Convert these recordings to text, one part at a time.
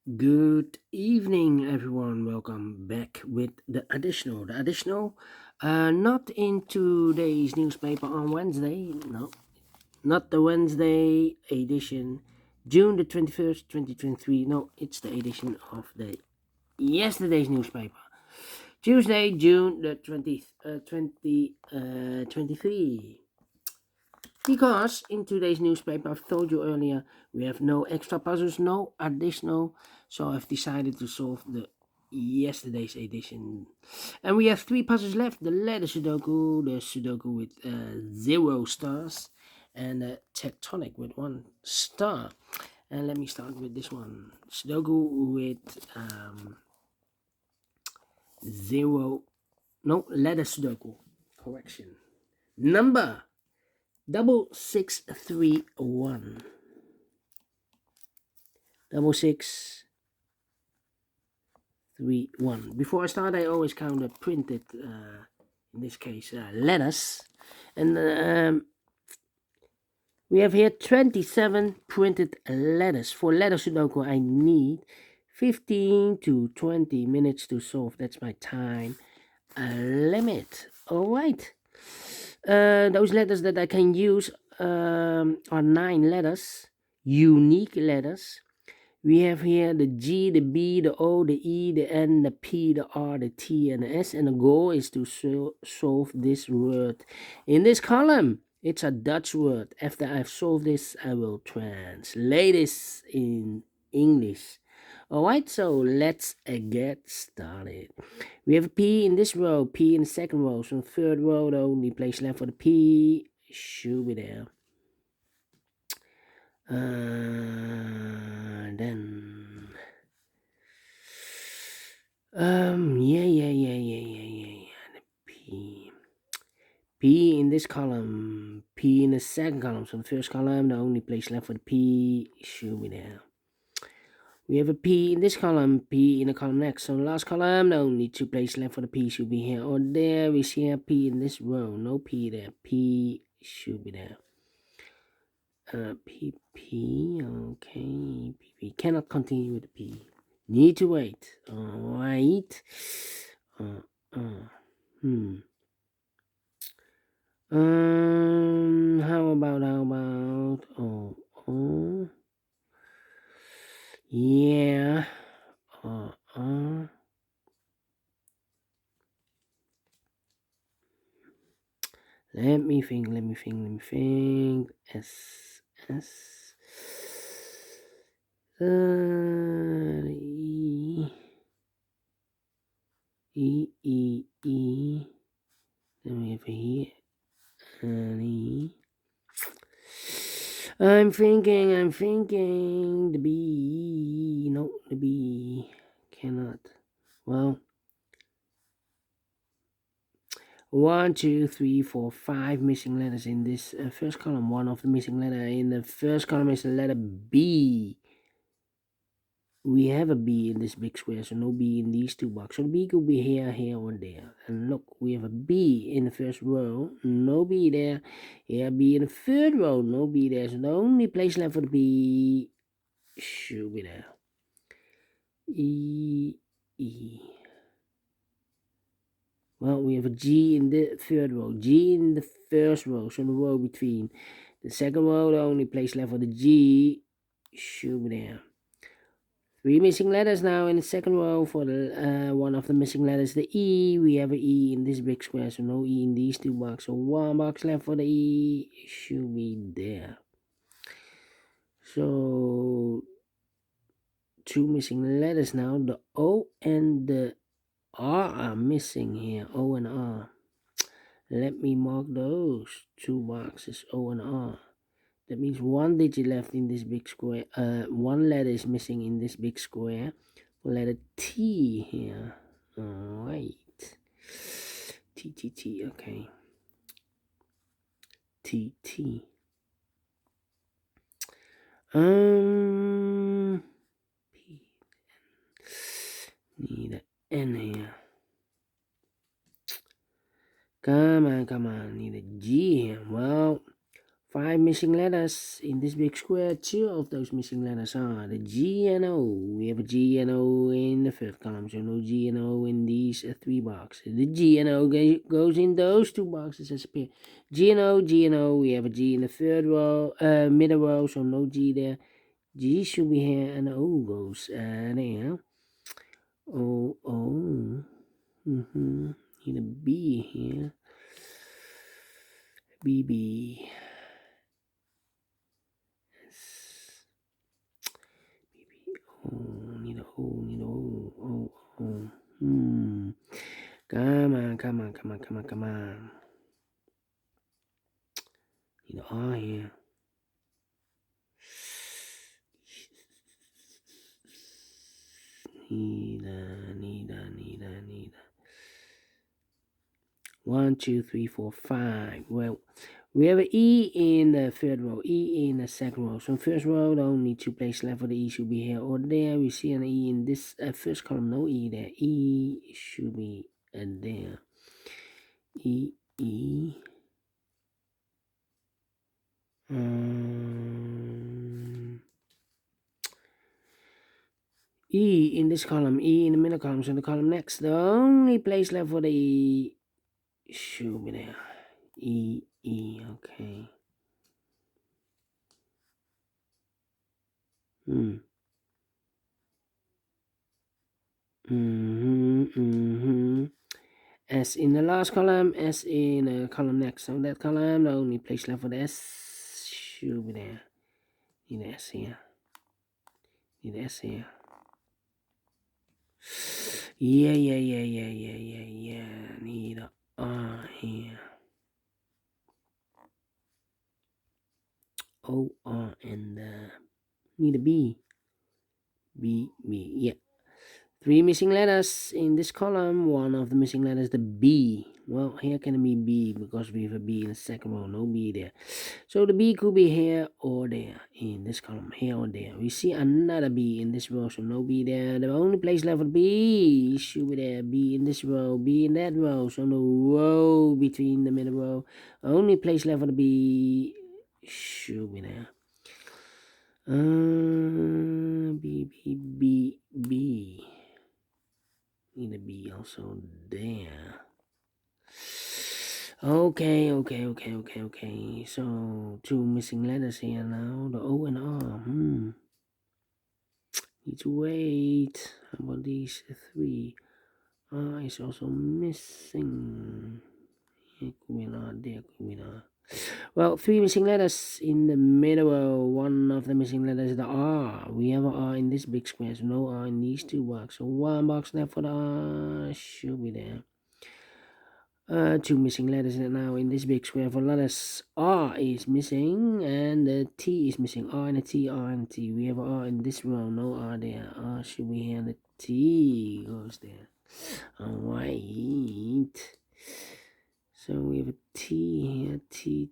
Good evening, everyone. Welcome back with the additional. Not in today's newspaper on Wednesday. No, not the Wednesday edition, June the 21st, 2023. No, it's the edition of the yesterday's newspaper, Tuesday, June the 20th, 2023. Because in today's newspaper, I've told you earlier, we have no extra puzzles, no additional. So I've decided to solve the yesterday's edition. And we have three puzzles left: the letter Sudoku, the Sudoku with 0 stars, and the tectonic with 1 star. And let me start with this one: Sudoku with 0. No, letter Sudoku. Correction. Number 6631. 6631. Before I start, I always count the printed, in this case, letters. And we have here 27 printed letters. For letter Sudoku, I need 15 to 20 minutes to solve. That's my time limit. All right. Those letters that I can use are 9 letters, unique letters. We have here the G, the B, the O, the E, the N, the P, the R, the T, and the S. And the goal is to solve this word in this column. It's a Dutch word. After I've solved this, I will translate this in English. Alright, so let's get started. We have a P in this row, P in the second row. So in the third row, the only place left for the P should be there. Then the P in this column, P in the second column. So the first column, the only place left for the P should be there. We have a P in this column, P in the column next. So the last column, the only 2 places left for the P should be here or there. We see a P in this row, no P there. P should be there. P, okay. P cannot continue with the P. Need to wait. Alright. How about, yeah. Let me think. S. E. Then we have here. E. I'm thinking. The B. No, the B cannot. Well, 1, 2, 3, 4, 5 missing letters in this first column. One of the missing letter in the first column is the letter B. We have a B in this big square, so no B in these 2 boxes. So the B could be here, or there. And look, we have a B in the first row, no B there. Here, B in the third row, no B there. So the only place left for the B should be there. E. Well, we have a G in the third row, G in the first row, so the row between. The second row, the only place left for the G should be there. 3 missing letters now in the second row for the one of the missing letters, the E. We have an E in this big square, so no E in these 2 boxes. So 1 box left for the E should be there. So 2 missing letters now. The O and the R are missing here. O and R. Let me mark those 2 boxes, O and R. That means 1 digit left in this big square. 1 letter is missing in this big square. Letter T here. Alright. T. Okay. T. P. Need an N here. Come on. Need a G here. Well, 5 missing letters in this big square. 2 of those missing letters are the G and O. We have a G and O in the first column, so no G and O in these 3 boxes. The G and O goes in those 2 boxes as a pair. G and O. We have a G in the third row, middle row, so no G there. G should be here, and O goes there. O. Need a B here. BB. Need a O. Come on. Need a R here. Need a. 1, 2, 3, 4, 5. Well, we have an E in the third row, E in the second row. So first row, the only 2 places left for the E should be here or there. We see an E in this first column, no E there. E should be there. E. E in this column, E in the middle column, so the column next, the only place left for the E should be there. E, okay. S in the last column, S in the column next. So that column, the only place left for the S should be there. Need the S here. Yeah. Need a R here. O, R, and need a B. Yeah. 3 missing letters in this column. One of the missing letters, the B. Well, here can it be B because we have a B in the second row, no B there. So the B could be here or there in this column, here or there. We see another B in this row, so no B there. The only place left for B should be there. B in this row, B in that row, so no row between the middle row. Only place left for the B should be there. B. Need a B also there. Okay. So 2 missing letters here now. The O and R. Need to wait. How about these 3? R is also missing. Here could be an R, there could be an R. Well, 3 missing letters in the middle. One of the missing letters is the R. We have an R in this big square, so no R in these 2 boxes. So 1 box left for the R should be there. 2 missing letters now in this big square for letters. R is missing and the T is missing. R and a T, R and a T. We have an R in this row, no R there. R should be here and the T goes there. Alright. So we have a T here, T.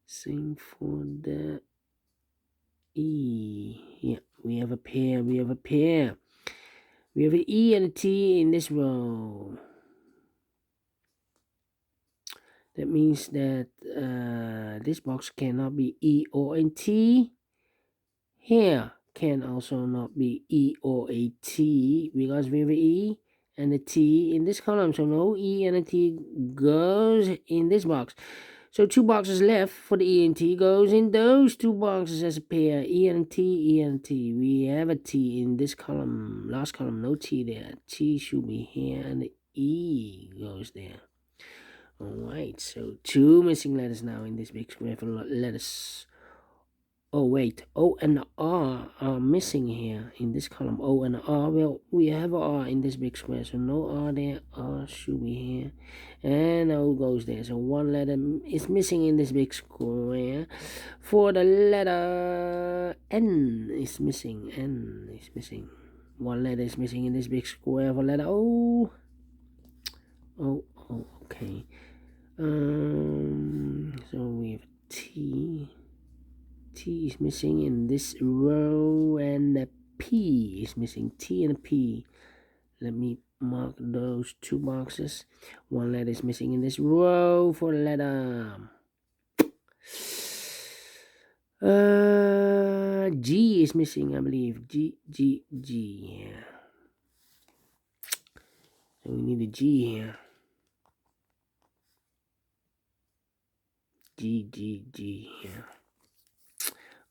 Same for the E. Yeah, we have a pair. We have an E and a T in this row. That means that this box cannot be E or a T. Here can also not be E or a T because we have an E and a T in this column. So no E and a T goes in this box. So 2 boxes left for the E and T goes in those 2 boxes as a pair. E and T. We have a T in this column. Last column, no T there. T should be here and the E goes there. Alright, so 2 missing letters now in this big square for letters. Oh wait, O and R are missing here in this column. O and R, well, we have an R in this big square, so no R there. R should be here, and O goes there. So 1 letter is missing in this big square. For the letter N is missing. 1 letter is missing in this big square for letter O. Okay. So we have T. T is missing in this row and the P is missing. T and a P. Let me mark those 2 boxes. 1 letter is missing in this row for letter G is missing, I believe. G. Yeah. So we need a G here. G here.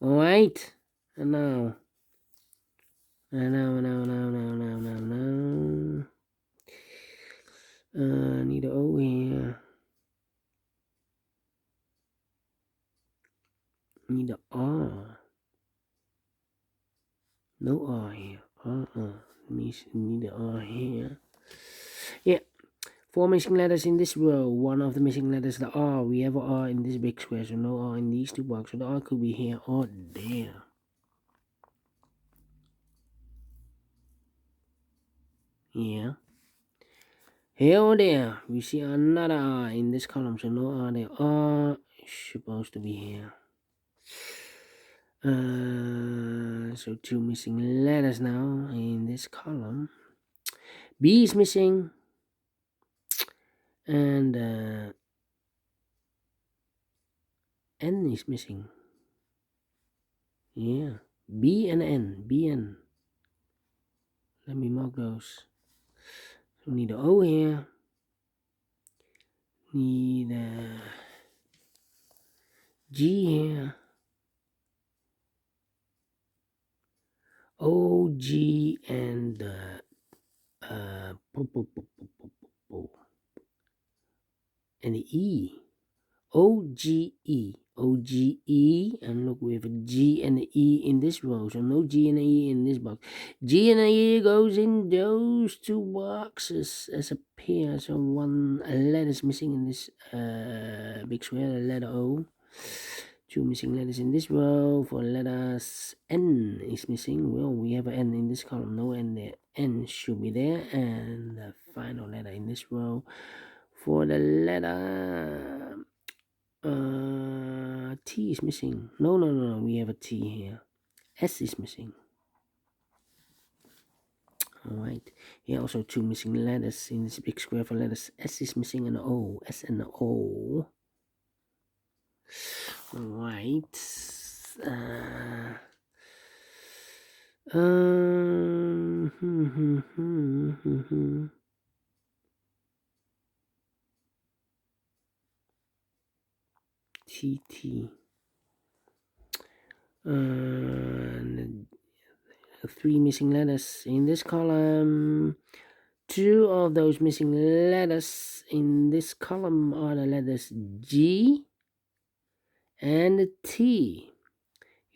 Alright. And now. Need an O here. Need an R. No R here. Need an R here. Yeah. 4 missing letters in this row. One of the missing letters, the R. We have an R in this big square, so no R in these 2 boxes. So the R could be here or there. Yeah. Here or there. We see another R in this column, so no R there. R is supposed to be here. So 2 missing letters now in this column. B is missing. And N is missing. Yeah. B and N. BN. Let me mark those. So we need an O here. Need a G here. O, G, and and the E. O-G-E. O-G-E. And look, we have a G and an E in this row. So no G and an E in this box. G and an E goes in those 2 boxes as a pair. So 1 letter is missing in this big square, the letter O. 2 missing letters in this row. For letters, N is missing. Well, we have an N in this column. No N there. N should be there. And the final letter in this row. For the letter T is missing. No. We have a T here. S is missing. Alright. Here also 2 missing letters in this big square for letters. S is missing and O. S and O. Alright. TT. 3 missing letters in this column. 2 of those missing letters in this column are the letters G and T.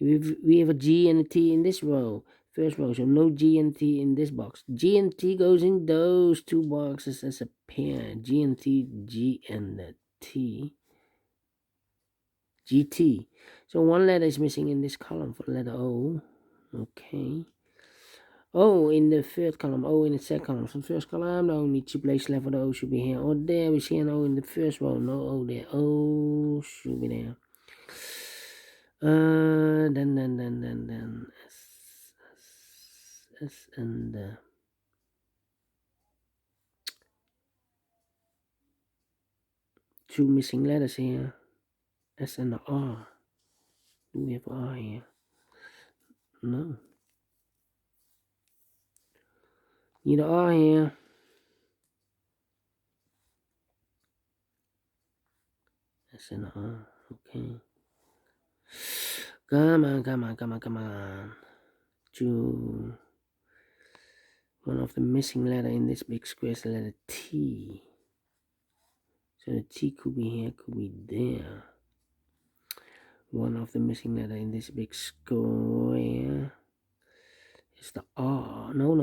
We have a G and a T in this row. First row, so no G and T in this box. G and T goes in those 2 boxes as a pair. G and T, G and T. GT. So 1 letter is missing in this column for the letter O. Okay. O in the 3rd column, O in the 2nd column. So the 1st column, the only 2 places left for the O should be here or there. We see an O in the 1st row, no O there. O should be there. Then S and 2 missing letters here. S and the R. Do we have R here? No. Need an R here. S and R. Okay. Come on. 2. One of the missing letter in this big square is the letter T. So the T could be here, could be there. One of the missing letter in this big square is the R. No.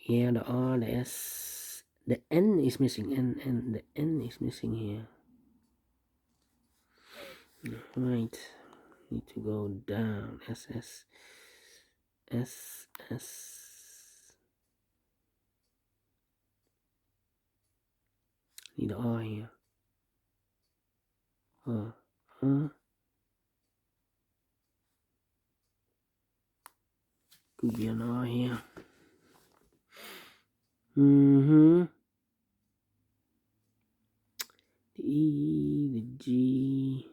Yeah, the R, the S. The N is missing. And the N is missing here. Right. Need to go down. S. Need an R here. Could be an R here. The E, the G,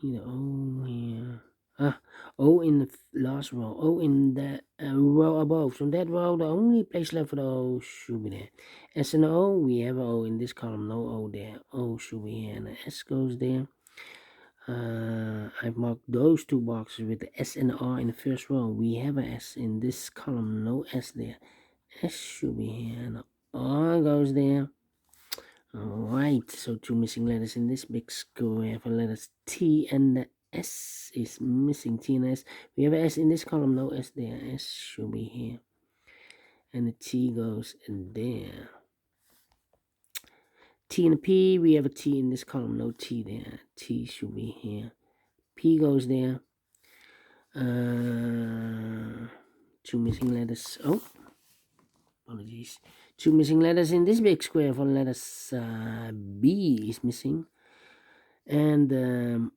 the O here. O in the last row. O in the row above. So that row, the only place left for the O should be there. S and O, we have O in this column. No O there. O should be here, and the S goes there. I've marked those two boxes with the S and R in the first row. We have a S in this column. No S there. S should be here, and the R goes there. Alright, so two missing letters in this big square for letters T, and the S is missing. T and S. We have an S in this column, no S there. S should be here. And the T goes in there. T and a P, we have a T in this column, no T there. T should be here. P goes there. Two missing letters. Oh, apologies. Two missing letters in this big square for letters B is missing. And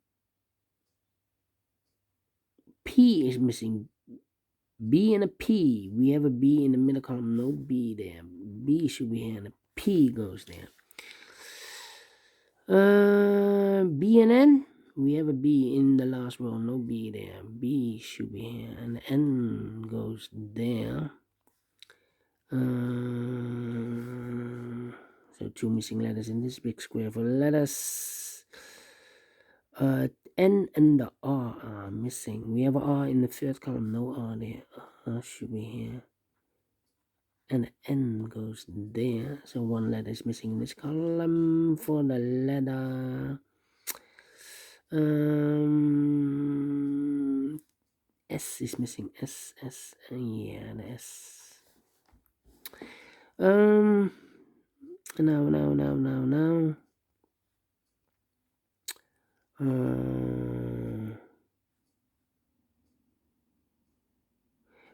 P is missing. B and a P. We have a B in the middle column. No B there. B should be here and a P goes there. B and N. We have a B in the last row. No B there. B should be here and the N goes there. So two missing letters in this big square for letters. N and the R are missing. We have a R in the third column. No R there. R should be here. And the N goes there. So one letter is missing in this column for the letter S is missing. S, yeah, the S. Now.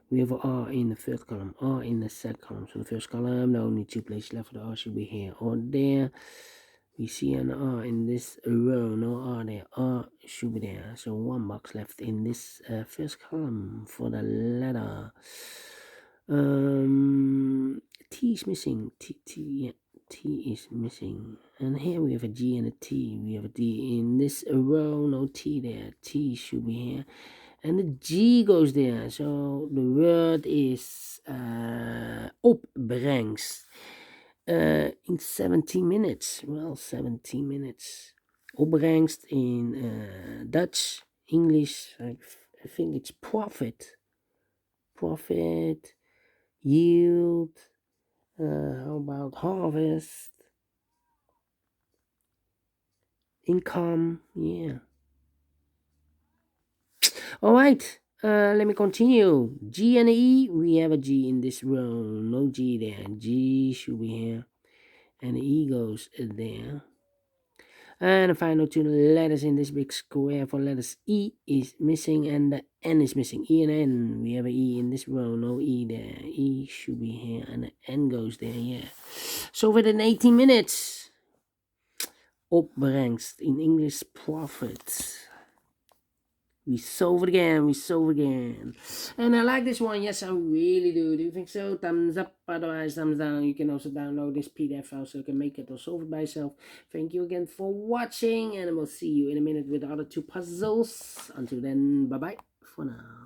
We have an R in the third column, R in the second column. So the first column, the only two places left for the R should be here or there. We see an R in this row, no R there. R should be there. So one box left in this first column for the letter. T is missing. T is missing. And here we have a G and a T. We have a D in this row, no T there. T should be here. And the G goes there. So the word is opbrengst. In 17 minutes. Well, 17 minutes. Opbrengst in Dutch, English, I think it's profit. Profit, yield, how about harvest, income, yeah. All right, let me continue. G and E, we have a G in this row. No G there. G should be here. And the E goes there. And the final two letters in this big square for letters E is missing and the N is missing. E and N, we have an E in this row. No E there. E should be here and the N goes there, yeah. So within 18 minutes, opbrengst, in English, profit. We solve it again. And I like this one. Yes, I really do. Do you think so? Thumbs up, otherwise thumbs down. You can also download this PDF file so you can make it or solve it by yourself. Thank you again for watching, and I will see you in a minute with the other two puzzles. Until then, bye-bye for now.